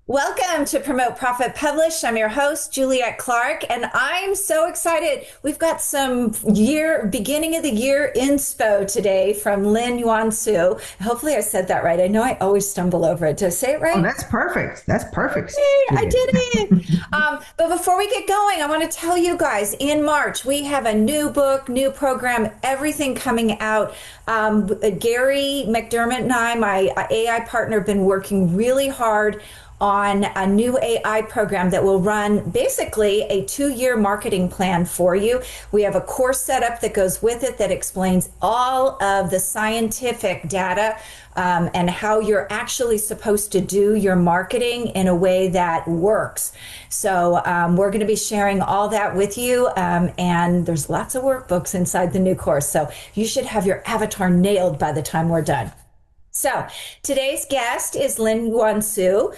Welcome to Promote Profit Publish. I'm your host, Juliette Clark, and I'm so excited. We've got some beginning of the year inspo today from Lynn Yuan Su. Hopefully I said that right. I know I always stumble over it. Did I say it Oh, right? that's perfect. That's perfect, I Juliet. did it. But before we get going, I want to tell you guys in March, we have a new book, new program, everything coming out. Gary McDermott and I, my AI partner, have been working really hard on a new AI program that will run basically a 2-year marketing plan for you. We have a course set up that goes with it that explains all of the scientific data and how you're actually supposed to do your marketing in a way that works. So we're going to be sharing all that with you. And there's lots of workbooks inside the new course. So you should have your avatar nailed by the time we're done. So today's guest is Lynn Yuan Su.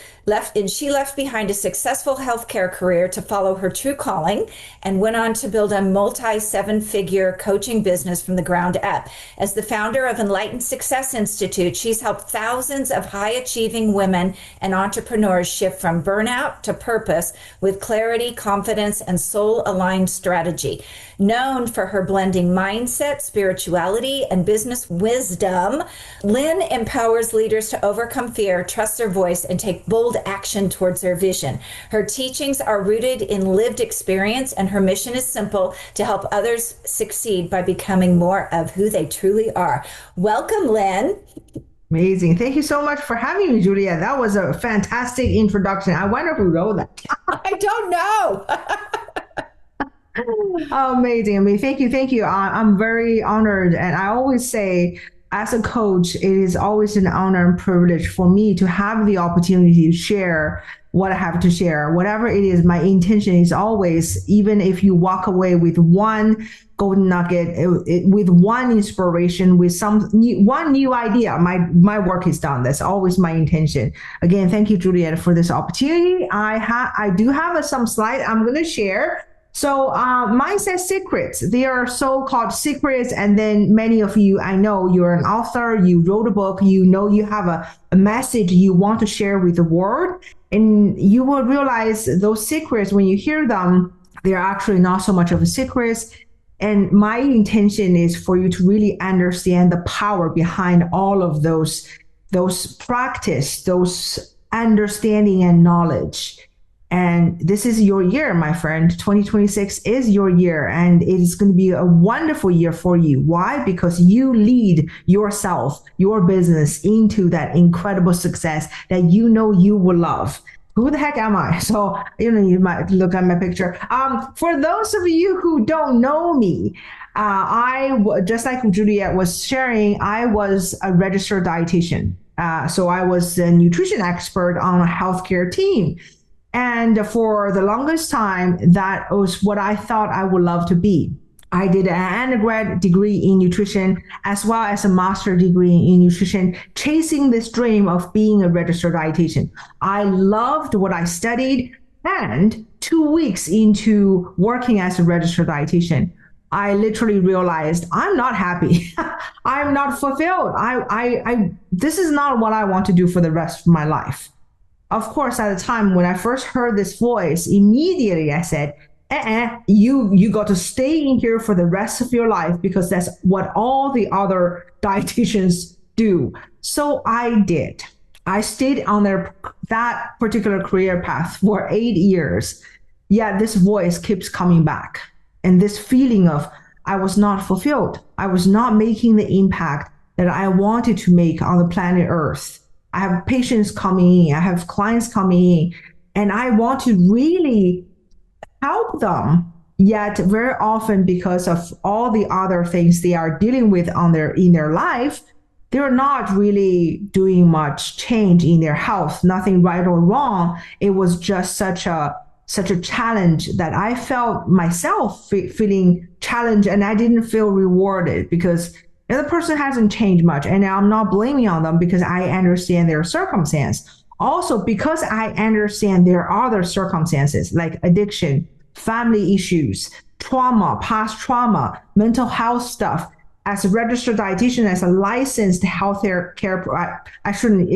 She left behind a successful healthcare career to follow her true calling and went on to build a multi-7-figure coaching business from the ground up. As the founder of Enlightened Success Institute, she's helped thousands of high-achieving women and entrepreneurs shift from burnout to purpose with clarity, confidence, and soul-aligned strategy. Known for her blending mindset, spirituality, and business wisdom, Lynn empowers leaders to overcome fear, trust their voice, and take bold action towards their vision. Her teachings are rooted in lived experience, and her mission is simple: to help others succeed by becoming more of who they truly are. Welcome, Lynn. Amazing. Thank you so much for having me, Julia. That was a fantastic introduction. I wonder who wrote that. I don't know. Amazing. I mean, thank you. Thank you. I'm very honored. And I always say, as a coach, it is always an honor and privilege for me to have the opportunity to share what I have to share. Whatever it is, my intention is always, even if you walk away with one golden nugget, with one inspiration, with one new idea, my work is done. That's always my intention. Again, thank you, Juliet, for this opportunity. I do have some slides I'm going to share. So mindset secrets, they are so-called secrets. And then many of you, I know you're an author, you wrote a book, you know you have a message you want to share with the world. And you will realize those secrets, when you hear them, they're actually not so much of a secrets. And my intention is for you to really understand the power behind all of those practice, those understanding and knowledge. And this is your year, my friend. 2026 is your year, and it is going to be a wonderful year for you. Why? Because you lead yourself, your business into that incredible success that you know you will love. Who the heck am I? So, you might look at my picture. For those of you who don't know me, just like Juliet was sharing, I was a registered dietitian. So I was a nutrition expert on a healthcare team. And for the longest time, that was what I thought I would love to be. I did an undergrad degree in nutrition as well as a master degree in nutrition, chasing this dream of being a registered dietitian. I loved what I studied, and 2 weeks into working as a registered dietitian, I literally realized I'm not happy. I'm not fulfilled. This is not what I want to do for the rest of my life. Of course, at the time when I first heard this voice, immediately I said, you got to stay in here for the rest of your life, because that's what all the other dietitians do. So I did. I stayed on that particular career path for 8 years. Yet this voice keeps coming back. And this feeling of I was not fulfilled. I was not making the impact that I wanted to make on the planet Earth. I have patients coming in, I have clients coming in, and I want to really help them. Yet very often, because of all the other things they are dealing with in their life, they're not really doing much change in their health. Nothing right or wrong. It was just such a challenge that I felt myself feeling challenged, and I didn't feel rewarded because the other person hasn't changed much. And I'm not blaming on them because I understand their circumstance. Also, because I understand their other circumstances like addiction, family issues, trauma, past trauma, mental health stuff. as a registered dietitian, as a licensed healthcare care, I shouldn't.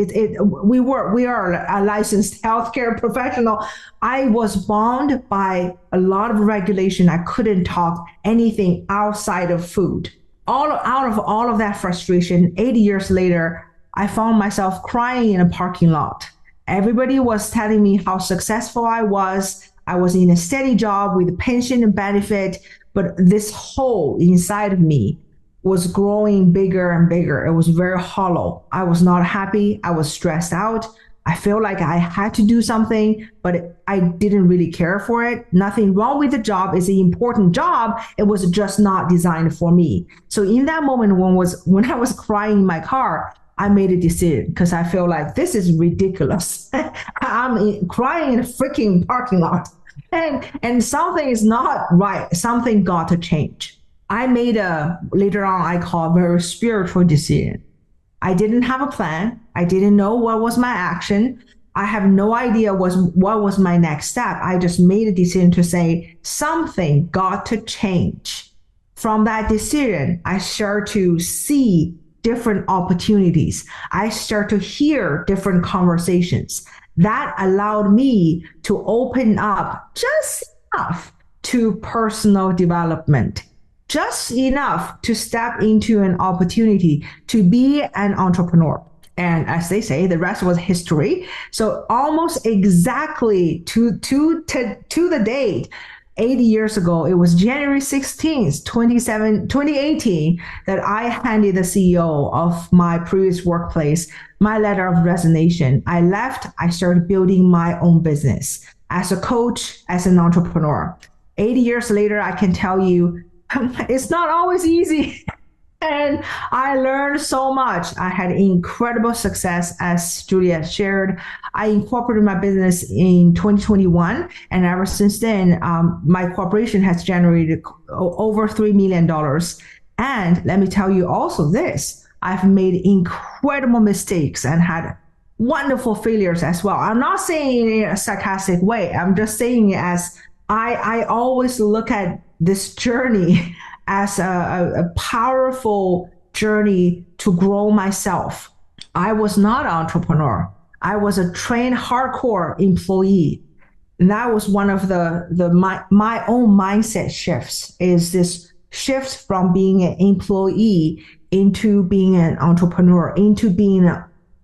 We are a licensed healthcare professional. I was bound by a lot of regulation. I couldn't talk anything outside of food. All out of all of that frustration, 80 years later, I found myself crying in a parking lot. Everybody was telling me how successful I was. I was in a steady job with pension and benefit, but this hole inside of me was growing bigger and bigger. It was very hollow. I was not happy. I was stressed out. I felt like I had to do something, but I didn't really care for it. Nothing wrong with the job. It's an important job. It was just not designed for me. So in that moment when I was crying in my car, I made a decision because I feel like this is ridiculous. Crying in a freaking parking lot. And something is not right. Something got to change. I made later on, I call a very spiritual decision. I didn't have a plan. I didn't know what was my action. I have no idea what was my next step. I just made a decision to say something got to change. From that decision, I start to see different opportunities. I start to hear different conversations. That allowed me to open up just enough to personal development, just enough to step into an opportunity to be an entrepreneur. And as they say, the rest was history. So almost exactly to the date, 80 years ago, it was January 16th, 2018, that I handed the CEO of my previous workplace my letter of resignation. I left, I started building my own business as a coach, as an entrepreneur. 80 years later, I can tell you, it's not always easy. And I learned so much. I had incredible success, as Julia shared. I incorporated my business in 2021. And ever since then, my corporation has generated over $3 million. And let me tell you also this, I've made incredible mistakes and had wonderful failures as well. I'm not saying it in a sarcastic way. I'm just saying it as I always look at this journey as a powerful journey to grow myself. I was not an entrepreneur. I was a trained hardcore employee. And that was one of my own mindset shifts, is this shift from being an employee into being an entrepreneur, into being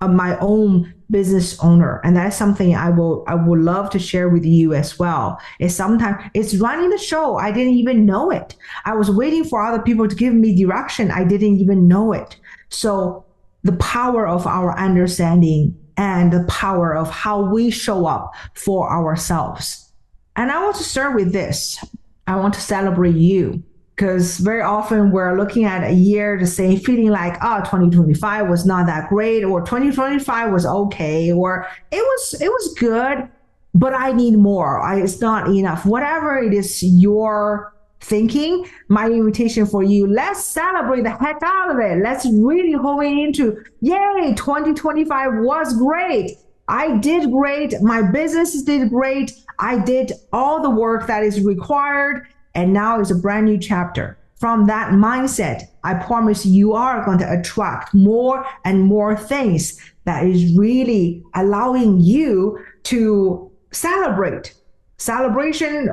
my own business owner. And that's something I would love to share with you as well. Sometimes it's running the show. I didn't even know it. I was waiting for other people to give me direction. I didn't even know it. So the power of our understanding and the power of how we show up for ourselves. And I want to start with this. I want to celebrate you, because very often we're looking at a year to say, feeling like, 2025 was not that great, or 2025 was okay, or it was good, but I need more. It's not enough. Whatever it is you're thinking, my invitation for you, let's celebrate the heck out of it. Let's really hone into, yay, 2025 was great. I did great. My business did great. I did all the work that is required. And now is a brand new chapter. From that mindset, I promise you are going to attract more and more things that is really allowing you to celebrate. Celebration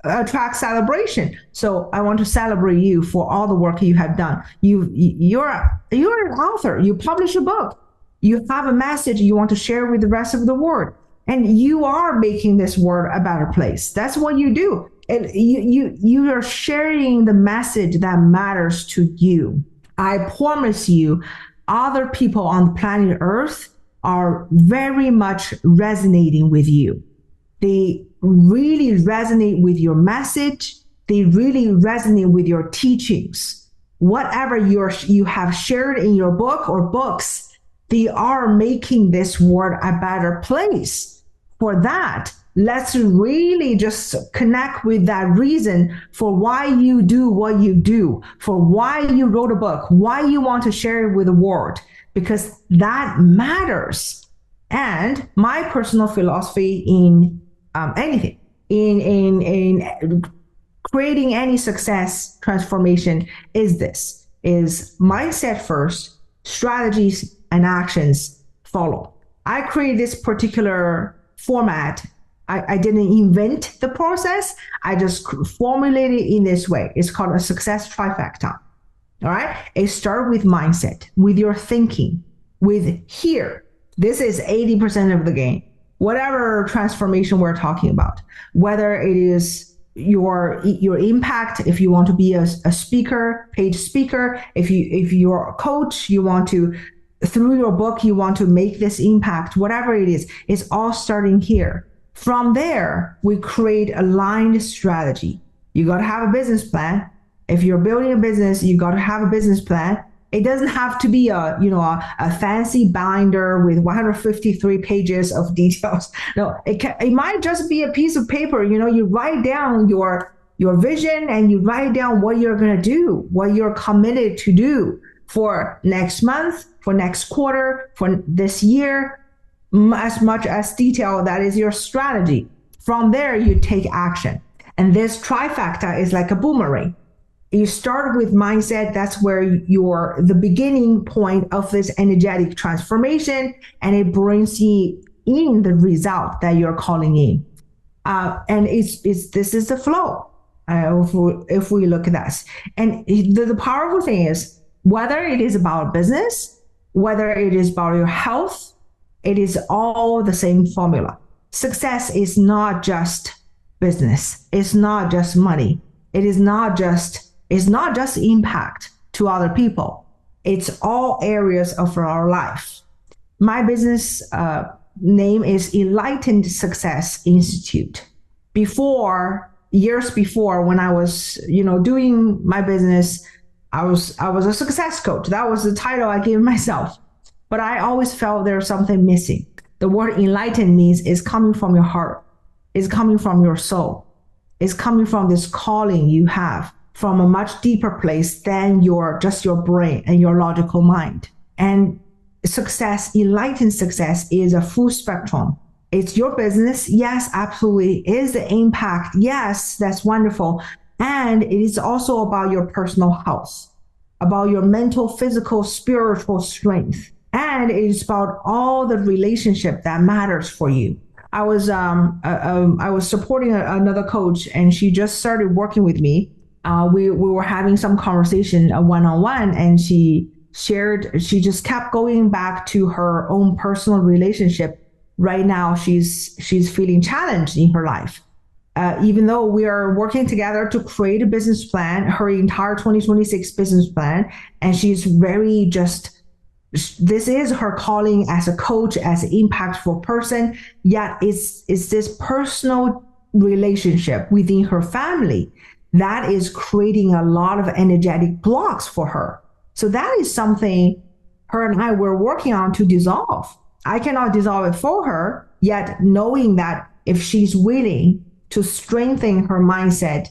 attracts celebration. So I want to celebrate you for all the work you have done. You're an author. You publish a book. You have a message you want to share with the rest of the world. And you are making this world a better place. That's what you do. And you are sharing the message that matters to you. I promise you, other people on the planet Earth are very much resonating with you. They really resonate with your message. They really resonate with your teachings. Whatever you have shared in your book or books, they are making this world a better place. For that, let's really just connect with that reason for why you do what you do, for why you wrote a book, why you want to share it with the world, because that matters. And my personal philosophy in anything, in creating any success transformation is this. is mindset first, strategies and actions follow. I created this particular format. I didn't invent the process. I just formulated it in this way. It's called a success trifecta. All right. It starts with mindset, with your thinking, with here. This is 80% of the game. Whatever transformation we're talking about, whether it is your impact, if you want to be a speaker, paid speaker, if you're a coach, you want to, through your book, you want to make this impact, whatever it is, it's all starting here. From there, we create aligned strategy. You got to have a business plan. If you're building a business, you got to have a business plan. It doesn't have to be a fancy binder with 153 pages of details. No, it might just be a piece of paper. You write down your vision and you write down what you're going to do, what you're committed to do for next month, for next quarter, for this year, as much as detail. That is your strategy. From there, you take action. And this trifecta is like a boomerang. You start with mindset. That's where you're the beginning point of this energetic transformation, and it brings you in the result that you're calling in. And this is the flow. If we look at that, and the powerful thing is, whether it is about business, whether it is about your health, it is all the same formula. Success is not just business. It's not just money. It's not just impact to other people. It's all areas of our life. My business name is Enlightened Success Institute. Years before, when I was, doing my business, I was a success coach. That was the title I gave myself. But I always felt there's something missing. The word enlightened means it's coming from your heart. It's coming from your soul. It's coming from this calling you have from a much deeper place than your brain and your logical mind. And enlightened success is a full spectrum. It's your business. Yes, absolutely. It is the impact. Yes, that's wonderful. And it is also about your personal health, about your mental, physical, spiritual strength. And it is about all the relationship that matters for you. I was supporting another coach, and she just started working with me. We were having some conversation one-on-one, and she just kept going back to her own personal relationship. Right now, she's feeling challenged in her life. Even though we are working together to create a business plan, her entire 2026 business plan, and she's very this is her calling as a coach, as an impactful person, yet it's this personal relationship within her family that is creating a lot of energetic blocks for her. So that is something her and I were working on to dissolve. I cannot dissolve it for her, yet knowing that if she's willing to strengthen her mindset,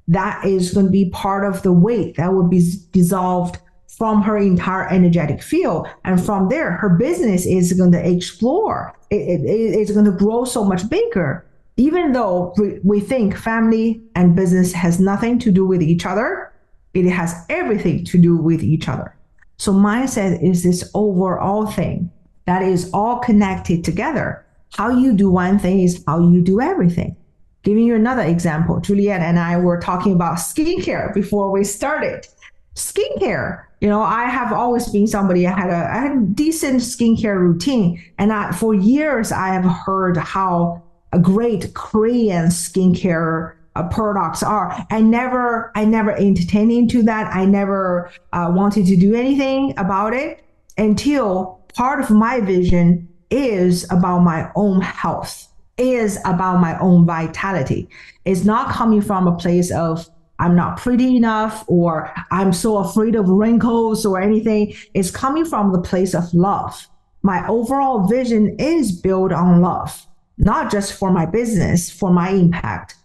that is going to be part of the weight that will be dissolved from her entire energetic field. And from there, her business is going to explore. It's going to grow so much bigger. Even though we think family and business has nothing to do with each other, it has everything to do with each other. So mindset is this overall thing that is all connected together. How you do one thing is how you do everything. Giving you another example, Juliet and I were talking about skincare before we started. Skincare, I have always been somebody, I had a decent skincare routine. And for years, I have heard how great Korean skincare products are. I never entertained into that. I never wanted to do anything about it until part of my vision is about my own health, is about my own vitality. It's not coming from a place of I'm not pretty enough or I'm so afraid of wrinkles or anything. It's coming from the place of love. My overall vision is built on love, not just for my business, for my impact.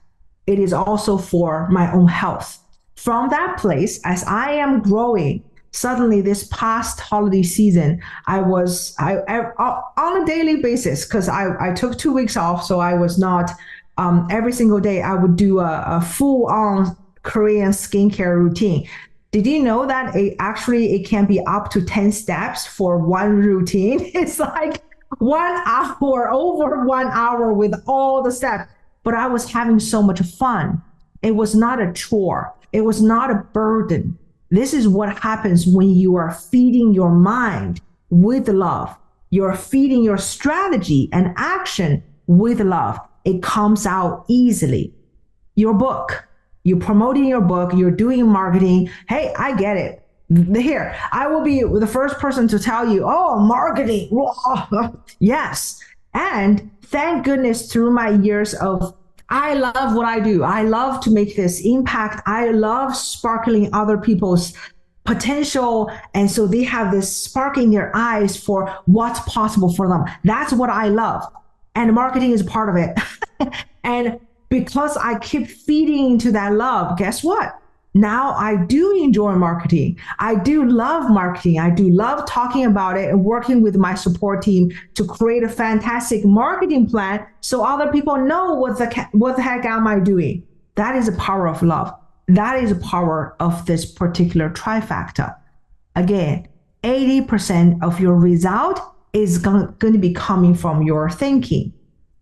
It is also for my own health. From that place, as I am growing, suddenly this past holiday season, I on a daily basis, because I took 2 weeks off, so I was not every single day I would do a full on Korean skincare routine. Did you know that it can be up to 10 steps for one routine? It's like 1 hour, over 1 hour with all the steps. But I was having so much fun. It was not a chore. It was not a burden. This is what happens when you are feeding your mind with love. You're feeding your strategy and action with love. It comes out easily. Your book, you're promoting your book, you're doing marketing. Hey, I get it. Here, I will be the first person to tell you, oh, marketing. Yes. And thank goodness through my years of, I love what I do. I love to make this impact. I love sparkling other people's potential. And so they have this spark in their eyes for what's possible for them. That's what I love. And marketing is part of it. And because I keep feeding into that love, guess what? Now I do enjoy marketing. I do love marketing. I do love talking about it and working with my support team to create a fantastic marketing plan so other people know what the heck am I doing. That is the power of love. That is the power of this particular trifecta. Again, 80% of your result is going to be coming from your thinking.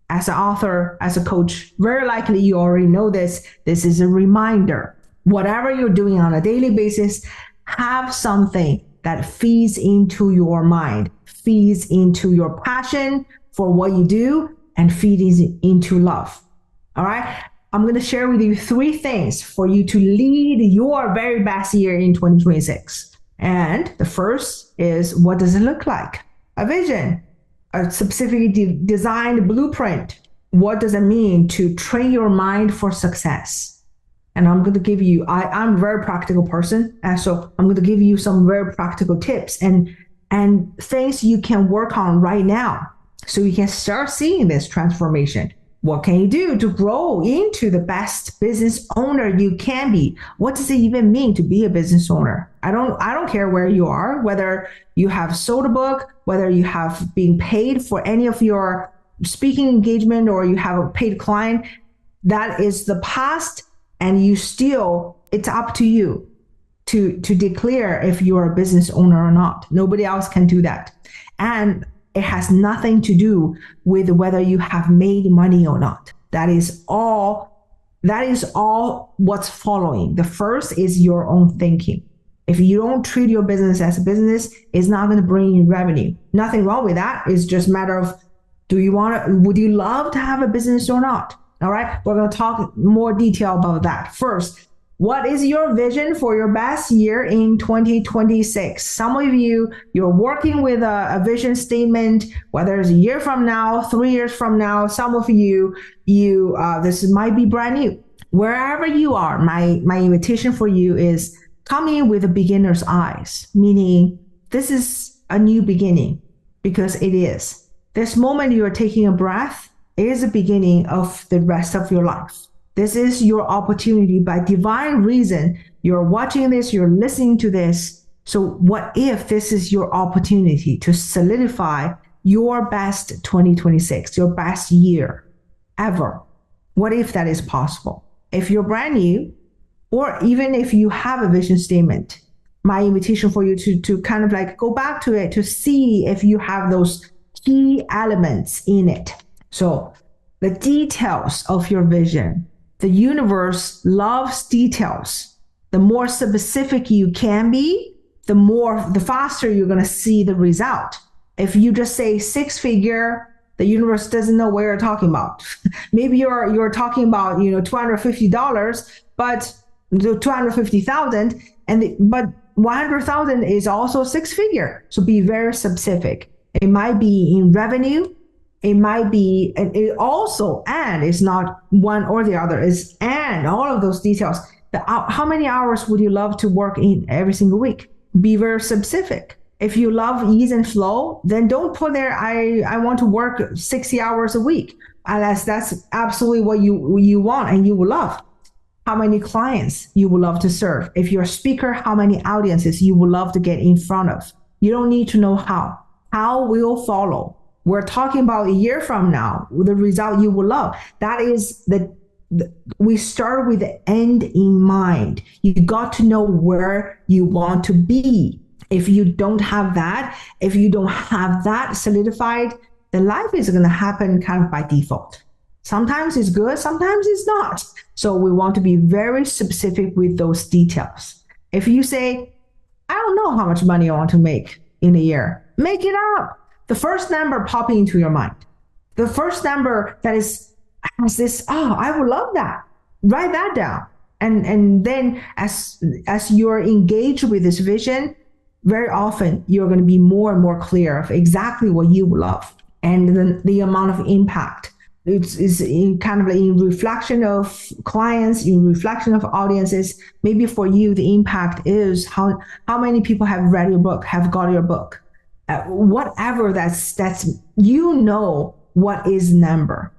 As an author, as a coach, very likely you already know this. This is a reminder. Whatever you're doing on a daily basis, have something that feeds into your mind, feeds into your passion for what you do, and feeds into love. All right. I'm going to share with you 3 things for you to lead your very best year in 2026. And the first is, what does it look like? A vision, a specifically designed blueprint. What does it mean to train your mind for success? And I'm going to give you, I'm a very practical person. And so I'm going to give you some very practical tips and things you can work on right now so you can start seeing this transformation. What can you do to grow into the best business owner you can be? What does it even mean to be a business owner? I don't care where you are, whether you have sold a book, whether you have been paid for any of your speaking engagement, or you have a paid client. That is the past. And it's up to you to declare if you're a business owner or not. Nobody else can do that. And it has nothing to do with whether you have made money or not. That is all what's following. The first is your own thinking. If you don't treat your business as a business, it's not going to bring you revenue. Nothing wrong with that. It's just a matter of, would you love to have a business or not? All right, we're going to talk more detail about that. First, what is your vision for your best year in 2026? Some of you're working with a vision statement, whether it's a year from now, 3 years from now. Some of you, this might be brand new. Wherever you are, my invitation for you is come in with a beginner's eyes, meaning this is a new beginning, because it is. This moment you are taking a breath is the beginning of the rest of your life. This is your opportunity. By divine reason, you're watching this, you're listening to this. So what if this is your opportunity to solidify your best 2026, your best year ever? What if that is possible? If you're brand new, or even if you have a vision statement, my invitation for you to kind of like go back to it to see if you have those key elements in it. So the details of your vision, the universe loves details. The more specific you can be, the faster you're going to see the result. If you just say 6-figure, the universe doesn't know what you're talking about. Maybe you're talking about, $250, but $250,000, but 100,000 is also 6-figure. So be very specific. It might be in revenue. It might be, and it's not one or the other, and all of those details. How many hours would you love to work in every single week? Be very specific. If you love ease and flow, then don't put there, I want to work 60 hours a week, unless that's absolutely what you want and you will love. How many clients you would love to serve. If you're a speaker, how many audiences you would love to get in front of. You don't need to know how. How will follow. We're talking about a year from now, the result you will love. That is the we start with the end in mind. You got to know where you want to be. If you don't have that, if you don't have that solidified, then life is going to happen kind of by default. Sometimes it's good, sometimes it's not. So we want to be very specific with those details. If you say, I don't know how much money I want to make in a year, make it up. The first number popping into your mind, the first number that is has this, oh, I would love that. Write that down. And then as you're engaged with this vision, very often you're going to be more and more clear of exactly what you love and then the amount of impact. It's in kind of in reflection of clients, in reflection of audiences. Maybe for you, the impact is how many people have read your book, have got your book. Whatever that's you know what is number,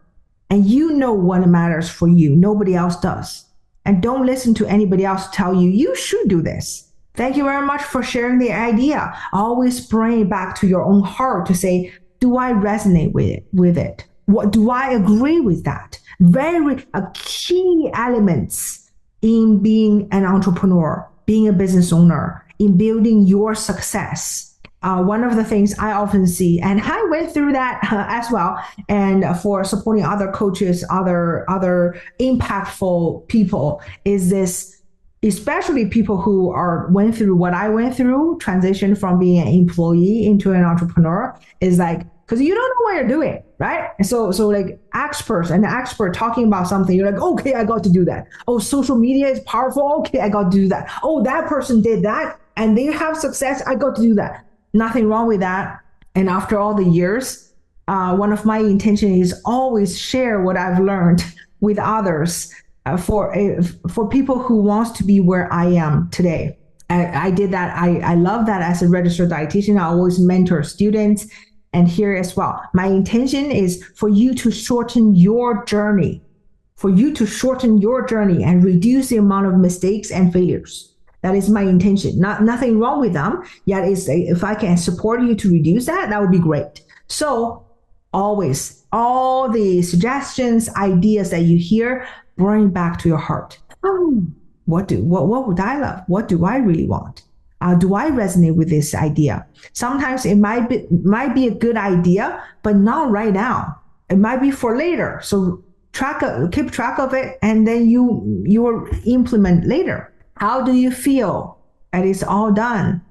and you know what matters for you. Nobody else does. And don't listen to anybody else tell you you should do this. Thank you very much for sharing the idea. Always bring it back to your own heart to say, do I resonate with it? What do I agree with that? Very key elements in being an entrepreneur, being a business owner, in building your success. One of the things I often see, and I went through that as well, and for supporting other coaches, other impactful people, is this, especially people who went through what I went through, transition from being an employee into an entrepreneur, is like, because you don't know what you're doing, right? And so like an expert talking about something, you're like, okay, I got to do that. Oh, social media is powerful. Okay, I got to do that. Oh, that person did that and they have success. I got to do that. Nothing wrong with that. And after all the years, one of my intentions is always share what I've learned with others for people who wants to be where I am today. I did that. I love that as a registered dietitian. I always mentor students. And here as well, my intention is for you to shorten your journey, and reduce the amount of mistakes and failures. That is my intention. Nothing wrong with them. Yet if I can support you to reduce that, that would be great. So always, all the suggestions, ideas that you hear, bring back to your heart. What would I love? What do I really want? Do I resonate with this idea? Sometimes it might be a good idea, but not right now. It might be for later. So keep track of it, and then you will implement later. How do you feel that it's all done?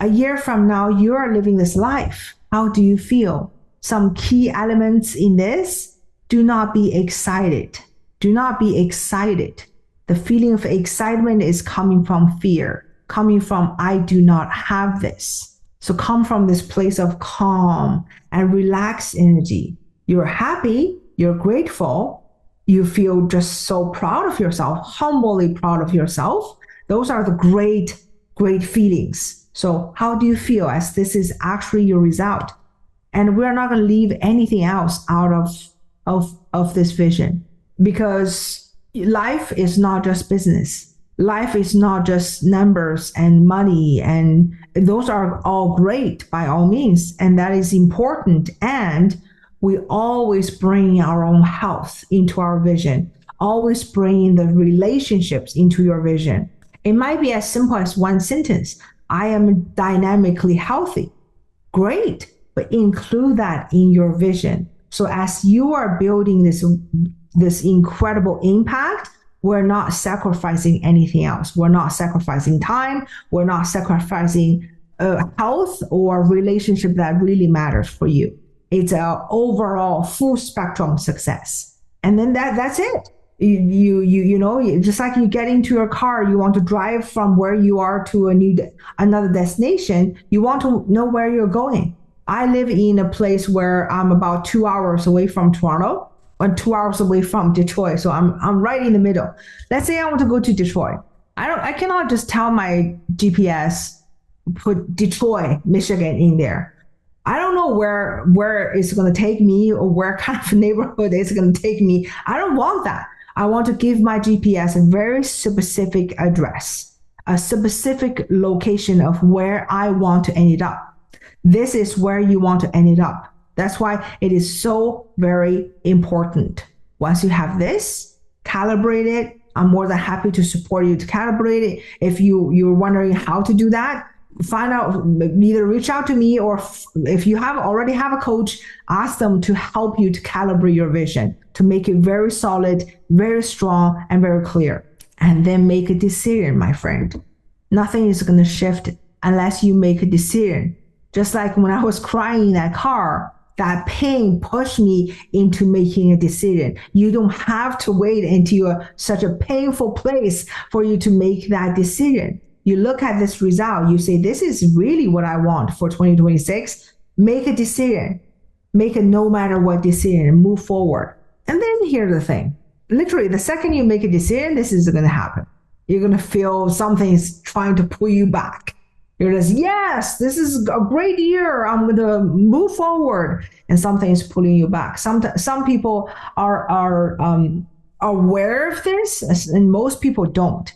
A year from now, you are living this life. How do you feel? Some key elements in this: do not be excited. Do not be excited. The feeling of excitement is coming from fear. Coming from, I do not have this. So come from this place of calm and relaxed energy. You're happy, you're grateful, you feel just so proud of yourself, humbly proud of yourself. Those are the great feelings. So how do you feel as this is actually your result? And we're not going to leave anything else out of this vision, because life is not just business. Life is not just numbers and money, and those are all great by all means, and that is important. And we always bring our own health into our vision, always bring the relationships into your vision. It might be as simple as one sentence: I am dynamically healthy. Great, but include that in your vision. So as you are building this incredible impact, we're not sacrificing anything else. We're not sacrificing time. We're not sacrificing health or relationship that really matters for you. It's an overall full spectrum success. And then that's it. You know, just like you get into your car, you want to drive from where you are to another destination. You want to know where you're going. I live in a place where I'm about 2 hours away from Toronto, or 2 hours away from Detroit. So I'm right in the middle. Let's say I want to go to Detroit. I cannot just tell my GPS, put Detroit, Michigan in there. I don't know where it's going to take me, or where kind of neighborhood it's going to take me. I don't want that. I want to give my GPS a very specific address, a specific location of where I want to end it up. This is where you want to end it up. That's why it is so very important. Once you have this, calibrate it, I'm more than happy to support you to calibrate it. If you're wondering how to do that, find out, either reach out to me, or if you already have a coach, ask them to help you to calibrate your vision, to make it very solid, very strong, and very clear. And then make a decision, my friend. Nothing is going to shift unless you make a decision. Just like when I was crying in that car, that pain pushed me into making a decision. You don't have to wait until you're such a painful place for you to make that decision. You look at this result, you say, this is really what I want for 2026. Make a decision. Make a no matter what decision and move forward. And then here's the thing. Literally, the second you make a decision, this is going to happen. You're going to feel something's trying to pull you back. You're just, yes, this is a great year. I'm going to move forward. And something is pulling you back. Some people are aware of this, and most people don't.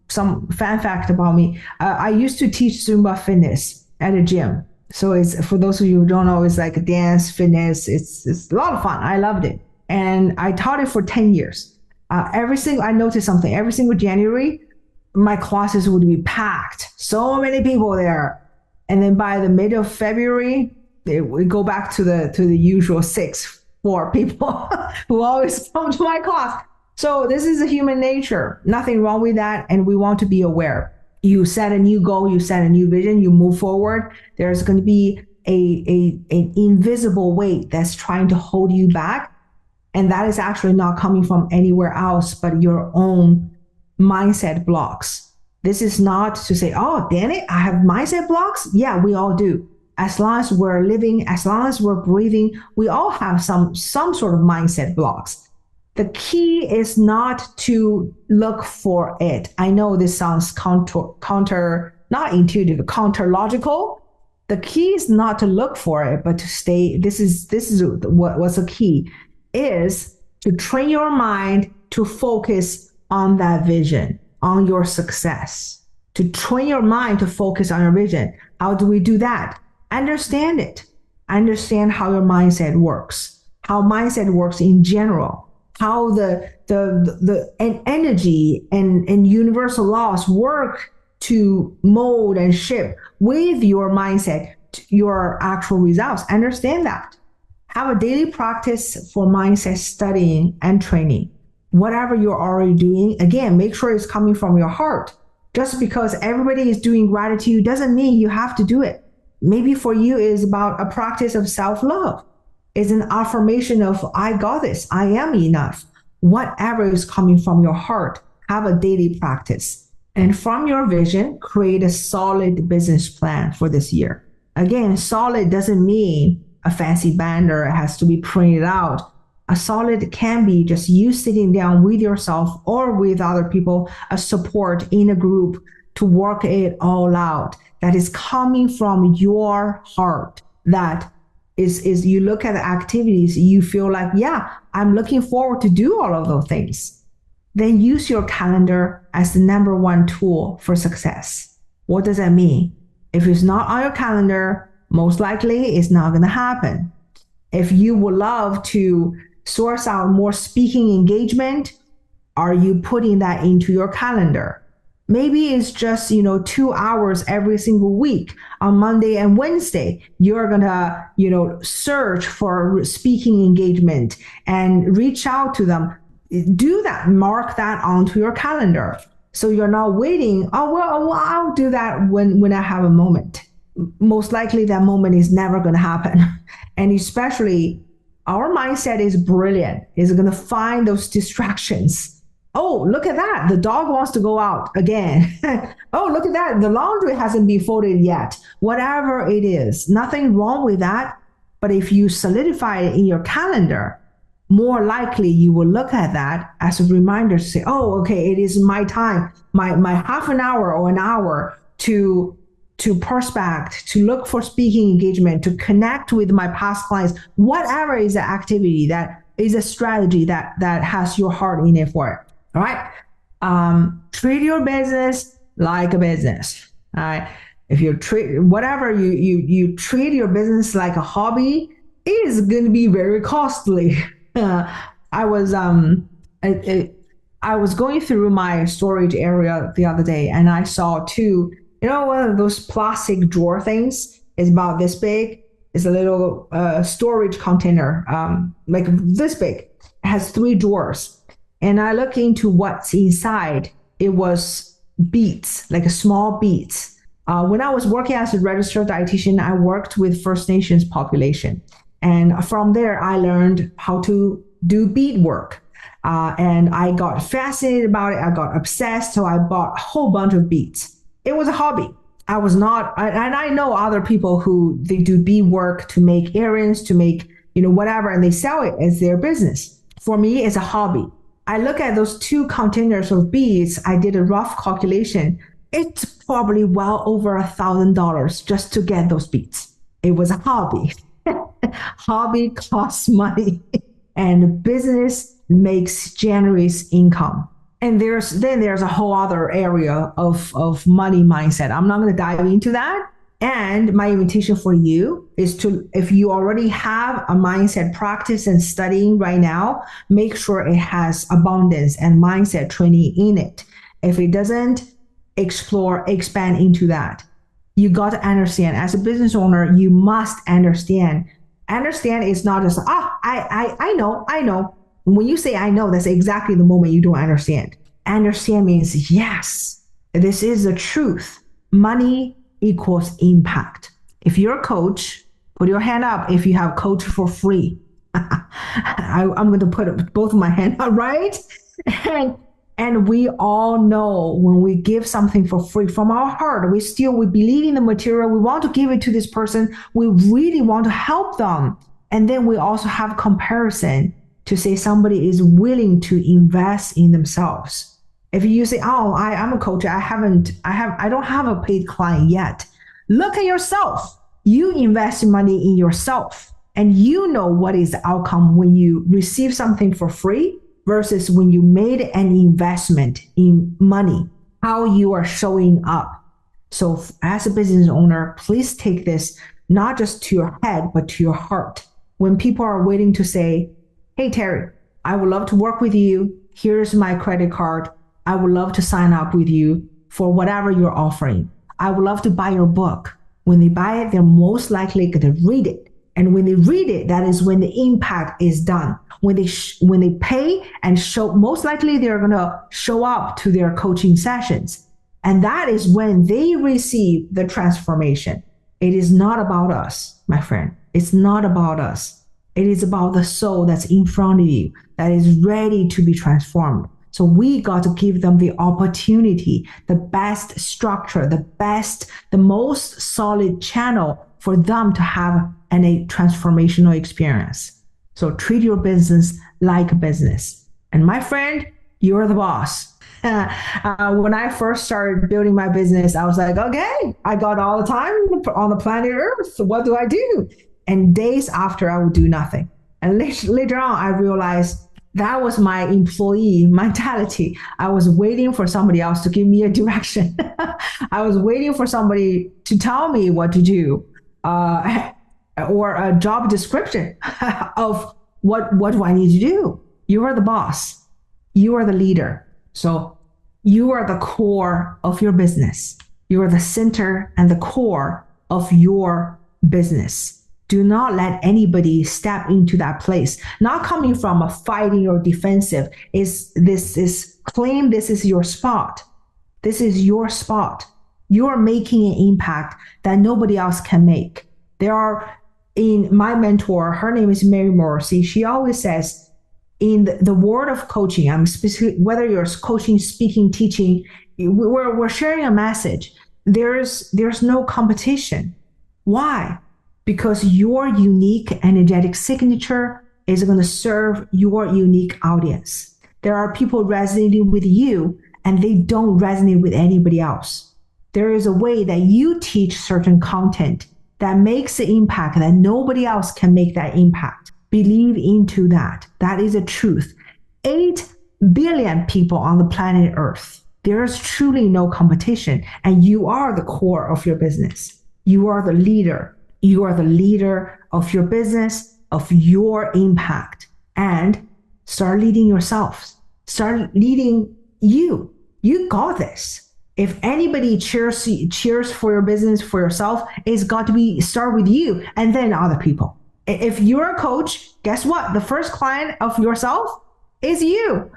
Some fan fact about me. I used to teach Zumba fitness at a gym. So it's, for those of you who don't know, it's like dance, fitness. It's a lot of fun. I loved it. And I taught it for 10 years. I noticed something. Every single January, my classes would be packed. So many people there. And then by the middle of February, we go back to the usual 4 people who always come to my class. So this is a human nature. Nothing wrong with that. And we want to be aware. You set a new goal, you set a new vision, you move forward. There's going to be an invisible weight that's trying to hold you back. And that is actually not coming from anywhere else but your own mindset blocks. This is not to say, oh, damn it, I have mindset blocks. Yeah, we all do. As long as we're living, as long as we're breathing, we all have some sort of mindset blocks. The key is not to look for it. I know this sounds not intuitive, counter logical. The key is not to look for it, but to stay. This is what's the key is to train your mind to focus on that vision, on your success. To train your mind to focus on your vision. How do we do that? Understand it. Understand how your mindset works. How mindset works in general. How the energy and universal laws work to mold and shape with your mindset, your actual results. Understand that. Have a daily practice for mindset studying and training. Whatever you're already doing, again, make sure it's coming from your heart. Just because everybody is doing gratitude doesn't mean you have to do it. Maybe for you it's about a practice of self-love. It's an affirmation of, I got this, I am enough. Whatever is coming from your heart, have a daily practice. And from your vision, create a solid business plan for this year. Again, solid doesn't mean a fancy banner, it has to be printed out. A solid can be just you sitting down with yourself or with other people, a support in a group to work it all out. That is coming from your heart. That is you look at the activities, you feel like, yeah, I'm looking forward to do all of those things. Then use your calendar as the number one tool for success. What does that mean? If it's not on your calendar, most likely it's not going to happen. If you would love to source out more speaking engagement, are you putting that into your calendar? Maybe it's just, 2 hours every single week on Monday and Wednesday. You're going to, search for speaking engagement and reach out to them. Do that. Mark that onto your calendar. So you're not waiting. Oh, well, I'll do that when I have a moment. Most likely that moment is never going to happen. And especially our mindset is brilliant. It's going to find those distractions. Oh, look at that. The dog wants to go out again. Oh, look at that. The laundry hasn't been folded yet. Whatever it is, nothing wrong with that. But if you solidify it in your calendar, more likely you will look at that as a reminder to say, oh, okay, it is my time, my half an hour or an hour to prospect, to look for speaking engagement, to connect with my past clients, whatever is the activity that is a strategy that has your heart in it for it. All right. Treat your business like a business. All right. If you treat whatever you treat your business like a hobby, it is going to be very costly. I was it, it, I was going through my storage area the other day and I saw two, one of those plastic drawer things is about this big. It's a little storage container, like this big. It has three drawers. And I look into what's inside. It was beads, like a small beads. When I was working as a registered dietitian, I worked with First Nations population. And from there, I learned how to do bead work. And I got fascinated about it. I got obsessed. So I bought a whole bunch of beads. It was a hobby. I was not, and I know other people who they do bead work to make earrings, to make, whatever, and they sell it as their business. For me, it's a hobby. I look at those two containers of beads. I did a rough calculation. It's probably well over $1,000 just to get those beads. It was a hobby. Hobby costs money, and business makes generous income. And there's a whole other area of money mindset. I'm not going to dive into that. And my invitation for you is to, if you already have a mindset practice and studying right now, make sure it has abundance and mindset training in it. If it doesn't, explore, expand into that. You got to understand, as a business owner, you must understand. Understand is not just, I know. When you say I know, that's exactly the moment you don't understand. Understand means, yes, this is the truth. Money equals impact. If you're a coach, put your hand up if you have coach for free. I'm going to put both of my hands up, right? And we all know when we give something for free from our heart, we believe in the material. We want to give it to this person. We really want to help them. And then we also have comparison to say somebody is willing to invest in themselves. If you say, "Oh, I'm a coach. I don't have a paid client yet." Look at yourself. You invest money in yourself, and you know what is the outcome when you receive something for free versus when you made an investment in money, how you are showing up. So as a business owner, please take this not just to your head, but to your heart. When people are waiting to say, "Hey, Terry, I would love to work with you. Here's my credit card. I would love to sign up with you for whatever you're offering. I would love to buy your book." When they buy it, they're most likely going to read it. And when they read it, that is when the impact is done. When they pay and show, most likely they're going to show up to their coaching sessions. And that is when they receive the transformation. It is not about us, my friend. It's not about us. It is about the soul that's in front of you that is ready to be transformed. So we got to give them the opportunity, the best structure, the most solid channel for them to have a transformational experience. So treat your business like a business. And my friend, you're the boss. When I first started building my business, I was like, okay, I got all the time on the planet Earth. What do I do? And days after, I would do nothing. And later on, I realized that was my employee mentality. I was waiting for somebody else to give me a direction. I was waiting for somebody to tell me what to do, or a job description of what do I need to do. You are the boss. You are the leader. So you are the core of your business. You are the center and the core of your business. Do not let anybody step into that place. Not coming from a fighting or defensive. Claim this is your spot. This is your spot. You are making an impact that nobody else can make. In my mentor, her name is Mary Morrissey. She always says, in the world of coaching, I'm specific, whether you're coaching, speaking, teaching, we're sharing a message. There's no competition. Why? Because your unique energetic signature is going to serve your unique audience. There are people resonating with you and they don't resonate with anybody else. There is a way that you teach certain content that makes the impact that nobody else can make that impact. Believe into that. That is a truth. 8 billion people on the planet Earth. There is truly no competition, and you are the core of your business. You are the leader. You are the leader of your business, of your impact, and start leading yourself. start leading you. You got this. If anybody cheers for your business, for yourself, it's got to be start with you and then other people. If you're a coach, guess what? The first client of yourself is you.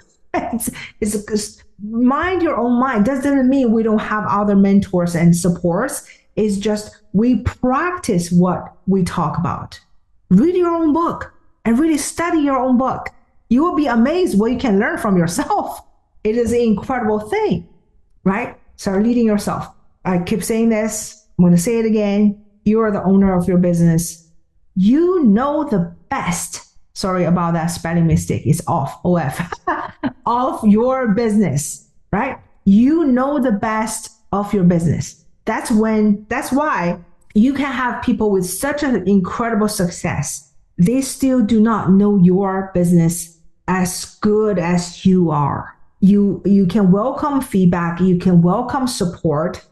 It's mind your own mind. Doesn't mean we don't have other mentors and supports. It's just we practice what we talk about. Read your own book and really study your own book. You will be amazed what you can learn from yourself. It is an incredible thing, right? Start leading yourself. I keep saying this. I'm going to say it again. You are the owner of your business. You know the best. Sorry about that spelling mistake. It's off, OF, of your business, right? You know the best of your business. That's why you can have people with such an incredible success. They still do not know your business as good as you are. You can welcome feedback, you can welcome support,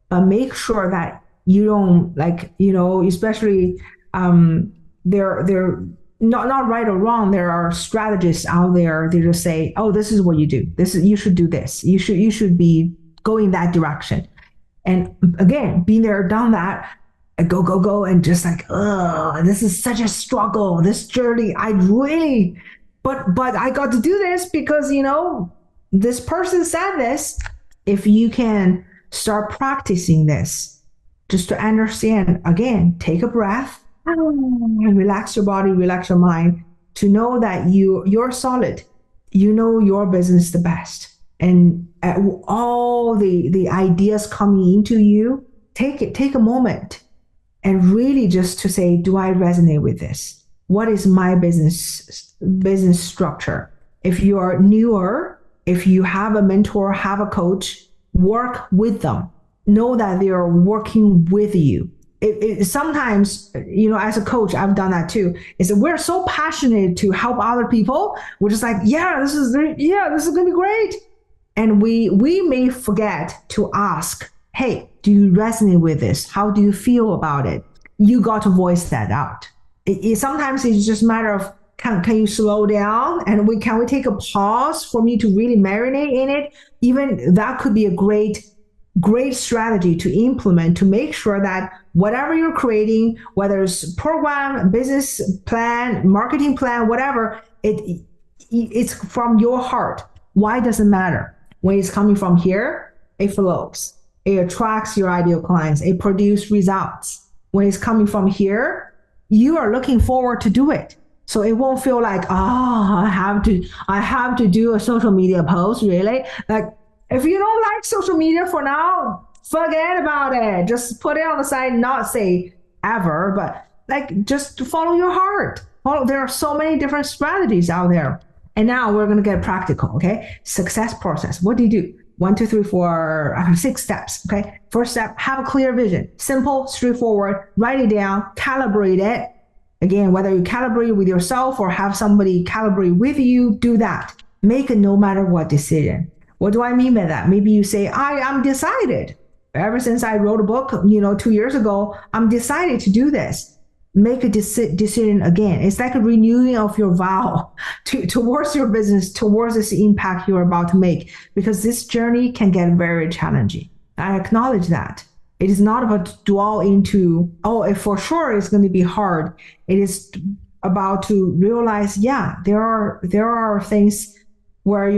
but make sure that you don't especially they're not right or wrong. There are strategists out there. They just say, "Oh, this is what you do. You should do this. You should be going that direction." And again, being there, done that, go, and just like, oh, this is such a struggle. This journey, but I got to do this because this person said this. If you can start practicing this, just to understand, again, take a breath and relax your body, relax your mind, to know that you're solid. You know your business the best. And all the ideas coming into you, take a moment and really just to say, do I resonate with this? What is my business structure? If you are newer, if you have a mentor, have a coach, work with them. Know that they are working with you. Sometimes, as a coach, I've done that too. Is that we're so passionate to help other people. We're just like, this is going to be great. And we may forget to ask, hey, do you resonate with this? How do you feel about it? You got to voice that out. Sometimes it's just a matter of, can you slow down? And can we take a pause for me to really marinate in it? Even that could be a great strategy to implement to make sure that whatever you're creating, whether it's program, business plan, marketing plan, whatever, it's from your heart. Why does it matter? When it's coming from here, it flows. It attracts your ideal clients. It produces results. When it's coming from here, you are looking forward to do it. So it won't feel like, I have to do a social media post, really. Like, if you don't like social media for now, forget about it. Just put it on the side, not say ever, but just to follow your heart. There are so many different strategies out there. And now we're going to get practical, okay? Success process. What do you do? 1, 2, 3, 4, 6 steps, okay? First step, have a clear vision. Simple, straightforward, write it down, calibrate it. Again, whether you calibrate with yourself or have somebody calibrate with you, do that. Make a no matter what decision. What do I mean by that? Maybe you say, I'm decided. Ever since I wrote a book, 2 years ago, I'm decided to do this. Make a decision again. It's like a renewing of your vow towards your business, towards this impact you're about to make, because this journey can get very challenging. I acknowledge that. It is not about to dwell into, if for sure it's going to be hard. It is about to realize, there are things where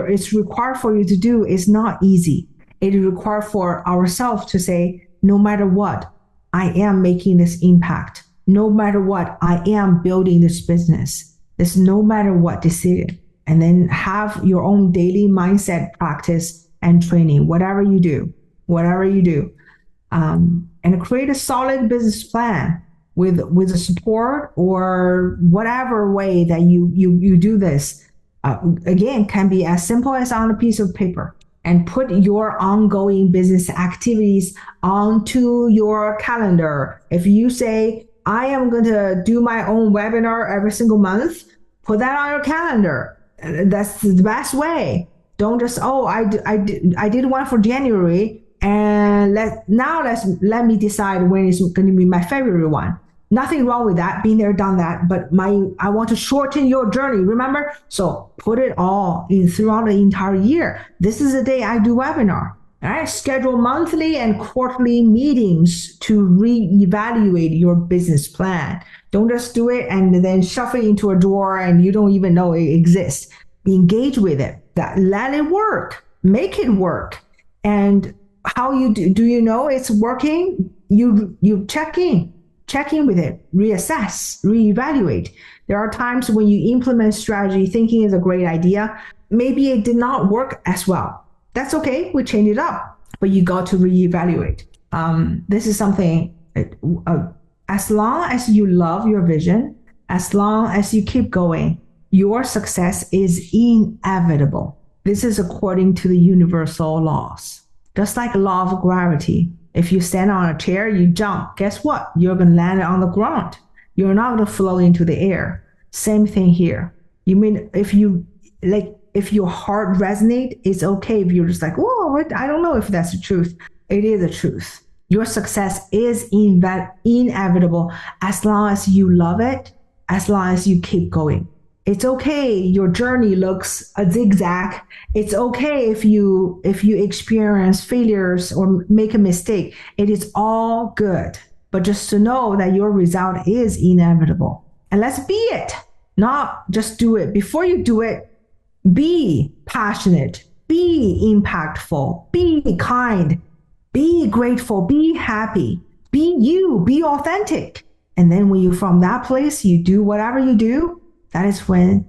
it's required for you to do is not easy. It is required for ourselves to say, no matter what, I am making this impact. No matter what, I am building this business. It's no matter what decision. And then have your own daily mindset practice and training, whatever you do. And create a solid business plan with the support or whatever way that you do this. Again, can be as simple as on a piece of paper, and put your ongoing business activities onto your calendar. If you say, I am going to do my own webinar every single month, put that on your calendar. That's the best way. Don't just, I did one for January, and let me decide when it's going to be my February one. Nothing wrong with that, been there, done that. But I want to shorten your journey. Remember? So put it all in throughout the entire year. This is the day I do webinar. All right. Schedule monthly and quarterly meetings to reevaluate your business plan. Don't just do it and then shove it into a drawer and you don't even know it exists. Engage with it. Let it work. Make it work. And how you do you know it's working? You check in with it, reassess, reevaluate. There are times when you implement strategy thinking is a great idea. Maybe it did not work as well. That's okay. We change it up, but you got to reevaluate. This is something, as long as you love your vision, as long as you keep going, your success is inevitable. This is according to the universal laws. Just like law of gravity, if you stand on a chair, you jump. Guess what? You're going to land on the ground. You're not going to float into the air. Same thing here. You mean if your heart resonates, it's okay if you're just like, oh, I don't know if that's the truth. It is the truth. Your success is inevitable as long as you love it, as long as you keep going. It's okay. Your journey looks a zigzag. It's okay if you experience failures or make a mistake. It is all good. But just to know that your result is inevitable. And let's be it. Not just do it. Before you do it, be passionate, be impactful, be kind, be grateful, be happy, be you, be authentic. And then when you from that place, you do whatever you do, that is when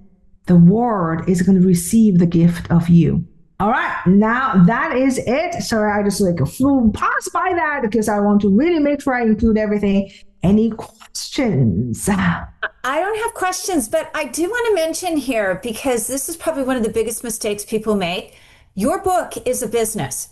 the world is going to receive the gift of you. All right, now that is it. Sorry, I just flew past by that because I want to really make sure I include everything. Any questions? I don't have questions, but I do want to mention here, because this is probably one of the biggest mistakes people make. Your book is a business.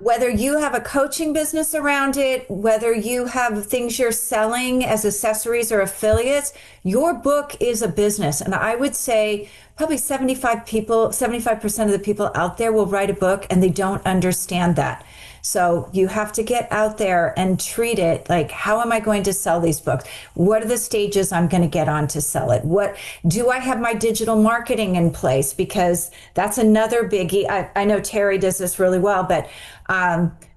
Whether you have a coaching business around it, whether you have things you're selling as accessories or affiliates, your book is a business. And I would say probably 75% of the people out there will write a book and they don't understand that. So you have to get out there and treat it like, how am I going to sell these books? What are the stages I'm going to get on to sell it? What do I have my digital marketing in place? Because that's another biggie. I know Terry does this really well, but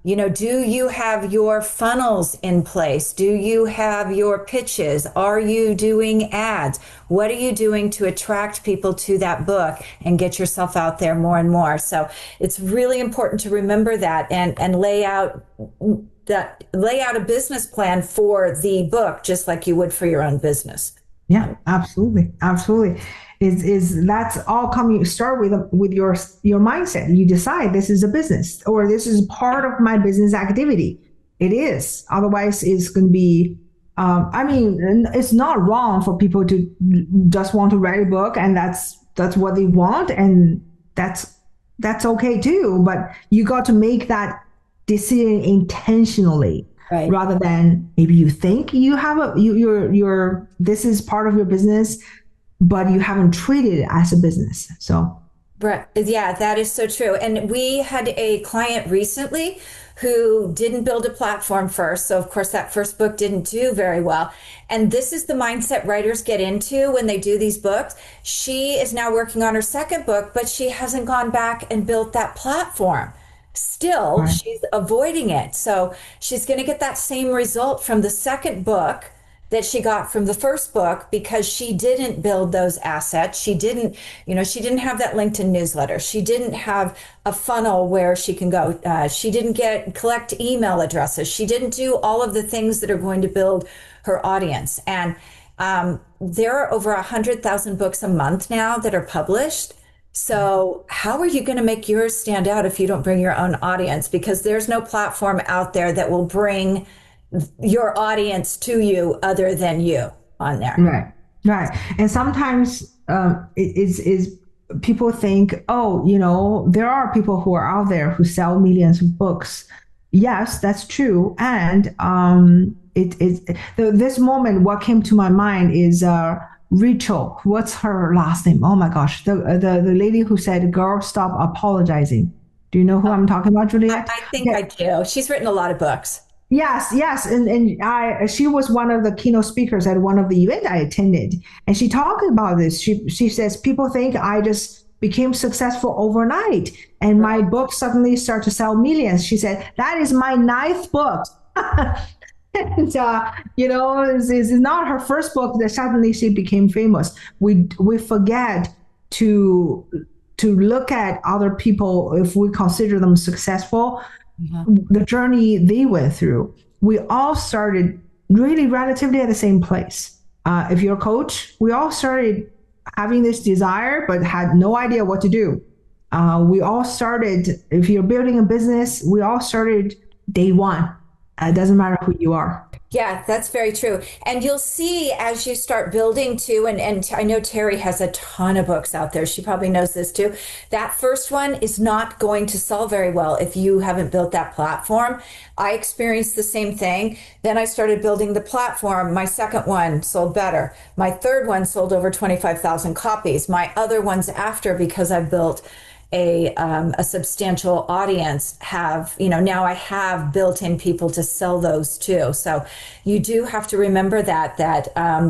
do you have your funnels in place? Do you have your pitches? Are you doing ads? What are you doing to attract people to that book and get yourself out there more and more? So it's really important to remember that and lay out a business plan for the book, just like you would for your own business. Yeah, absolutely. Absolutely. Is that's all coming start with your mindset. You decide this is a business or this is part of my business activity. It is. Otherwise it's going to be it's not wrong for people to just want to write a book and that's what they want, and that's okay too, but you got to make that decision intentionally. Right. Rather than maybe you think you have you're this is part of your business, but you haven't treated it as a business. So, right. Yeah, that is so true. And we had a client recently who didn't build a platform first. So of course that first book didn't do very well. And this is the mindset writers get into when they do these books. She is now working on her second book, but she hasn't gone back and built that platform. Still, right. She's avoiding it. So she's going to get that same result from the second book that she got from the first book because she didn't build those assets. She didn't have that LinkedIn newsletter. She didn't have a funnel where she can go. She didn't collect email addresses. She didn't do all of the things that are going to build her audience. And there are over 100,000 books a month now that are published. So how are you going to make yours stand out if you don't bring your own audience? Because there's no platform out there that will bring your audience to you other than you on there. Right. And sometimes is people think, there are people who are out there who sell millions of books. Yes, that's true. And this moment, what came to my mind is Rachel. What's her last name? Oh my gosh, the lady who said, "Girl, stop apologizing." Do you know who I'm talking about, Juliet? I think I do. She's written a lot of books. Yes, yes, and she was one of the keynote speakers at one of the events I attended, and she talked about this. She says people think I just became successful overnight, and my book suddenly started to sell millions. She said that is my ninth book. And this is not her first book that suddenly she became famous. We forget to look at other people if we consider them successful, Mhm. the journey they went through. We all started really relatively at the same place. If you're a coach, we all started having this desire but had no idea what to do. We all started, if you're building a business, we all started day one. It doesn't matter who you are. Yeah, that's very true. And you'll see as you start building too, and I know Terry has a ton of books out there. She probably knows this too. That first one is not going to sell very well if you haven't built that platform. I experienced the same thing. Then I started building the platform. My second one sold better. My third one sold over 25,000 copies. My other ones after, because I've built a substantial audience, have, now I have built in people to sell those too. So you do have to remember that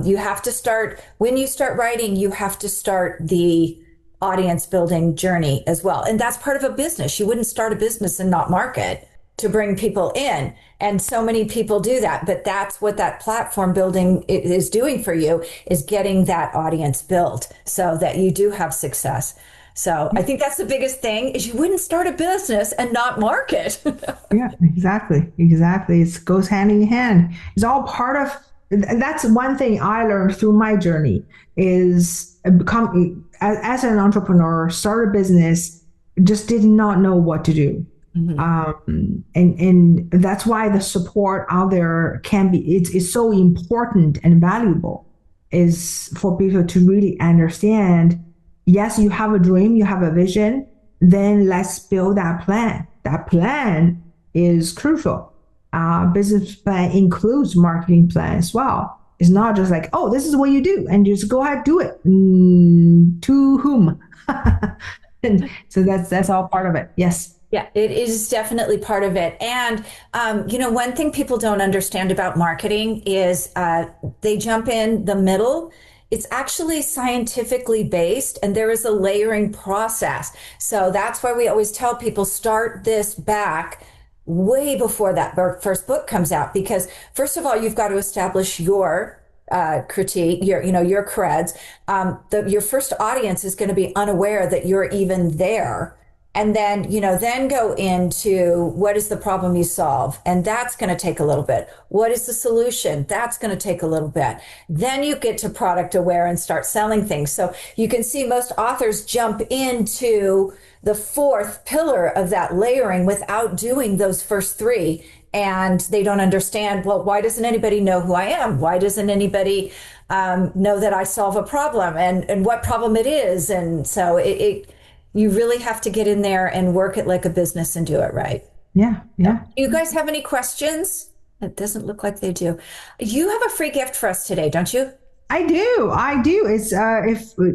you have to start, when you start writing, you have to start the audience building journey as well. And that's part of a business. You wouldn't start a business and not market to bring people in. And so many people do that, but that's what that platform building is doing for you, is getting that audience built so that you do have success. So I think that's the biggest thing, is you wouldn't start a business and not market. Yeah, exactly. Exactly. It goes hand in hand. It's all part of, that's one thing I learned through my journey is become as an entrepreneur, start a business, just did not know what to do. Mhm. And that's why the support out there can be, it's so important and valuable, is for people to really understand, yes, you have a dream, you have a vision, then let's build that plan. That plan is crucial. Business plan includes marketing plan as well. It's not just like, oh, this is what you do, and just go ahead do it. To whom? And so that's all part of it. Yes. Yeah, it is definitely part of it. And, one thing people don't understand about marketing is they jump in the middle. It's actually scientifically based, and there is a layering process. So that's why we always tell people start this back way before that first book comes out, because first of all, you've got to establish your critique, your creds. Your first audience is going to be unaware that you're even there. And then, then go into what is the problem you solve? And that's going to take a little bit. What is the solution? That's going to take a little bit. Then you get to product aware and start selling things. So you can see most authors jump into the fourth pillar of that layering without doing those first three. And they don't understand, well, why doesn't anybody know who I am? Why doesn't anybody know that I solve a problem and what problem it is? And so you really have to get in there and work it like a business and do it right. Yeah. So, Yeah. do you guys have any questions? It doesn't look like they do. You have a free gift for us today, don't you? I do. I do. It's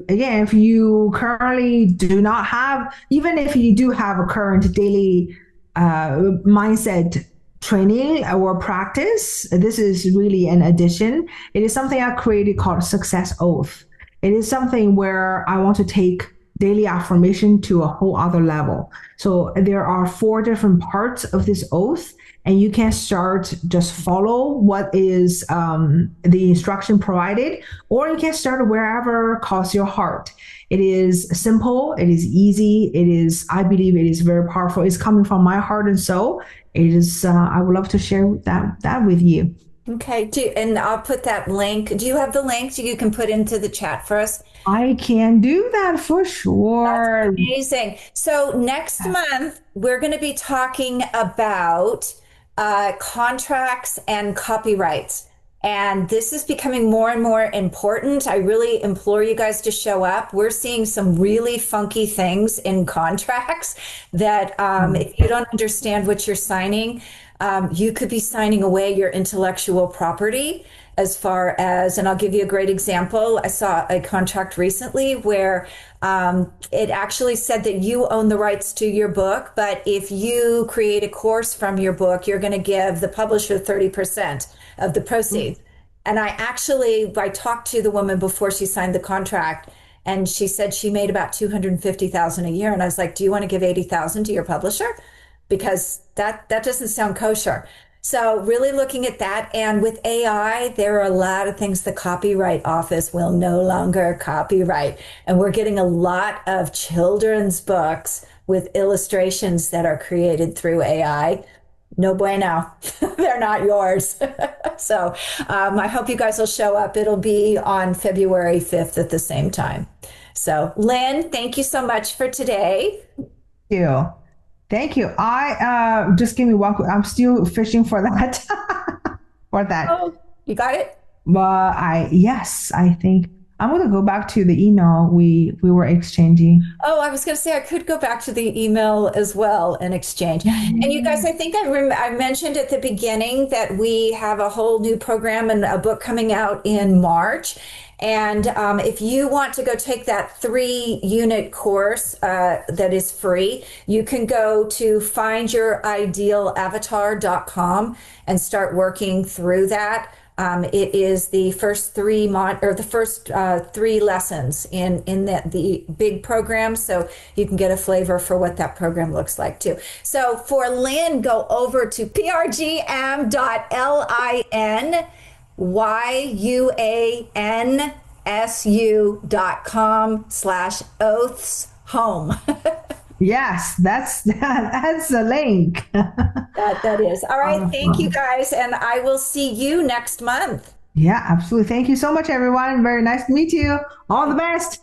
if you currently do not have, even if you do have a current daily mindset training or practice, this is really an addition. It is something I created called Success Oath. It is something where I want to take daily affirmation to a whole other level. So there are four different parts of this oath, and you can start just follow what is the instruction provided, or you can start wherever calls your heart. It is simple, it is easy, it is, I believe it is very powerful. It's coming from my heart and soul. It is, I would love to share that with you. Okay, and I'll put that link. Do you have the link you can put into the chat for us? I can do that for That's sure. amazing. So next month, we're going to be talking about contracts and copyrights. And this is becoming more and more important. I really implore you guys to show up. We're seeing some really funky things in contracts that if you don't understand what you're signing, you could be signing away your intellectual property as far as, and I'll give you a great example. I saw a contract recently where it actually said that you own the rights to your book, but if you create a course from your book, you're going to give the publisher 30% of the proceeds. And I talked to the woman before she signed the contract, and she said she made about 250,000 a year. And I was like, do you want to give 80,000 to your publisher? Because that doesn't sound kosher. So really looking at that. And with AI, there are a lot of things the Copyright Office will no longer copyright. And we're getting a lot of children's books with illustrations that are created through AI. No bueno. They're not yours. So I hope you guys will show up. It'll be on February 5th at the same time. So, Lynn, thank you so much for today. You. Thank you. I just give me one. I'm still fishing for that. For that. Oh, you got it? But I yes, I think I'm gonna go back to the email we were exchanging. Oh, I was going to say I could go back to the email as well and exchange. Yeah, And you yeah, guys, I think I mentioned at the beginning that we have a whole new program and a book coming out in March. And if you want to go take that 3-unit course that is free, you can go to findyouриdealavatar.com and start working through that. It is the first the first 3 lessons in the big program, so you can get a flavor for what that program looks like too. So for Lynn, go over to prgm.linsuansu.com/oaths home. yes, that's the link. That is. All right. Thank you Awesome. guys. And I will see you next month. Yeah, absolutely. Thank you so much, everyone. Very nice to meet you. All the best.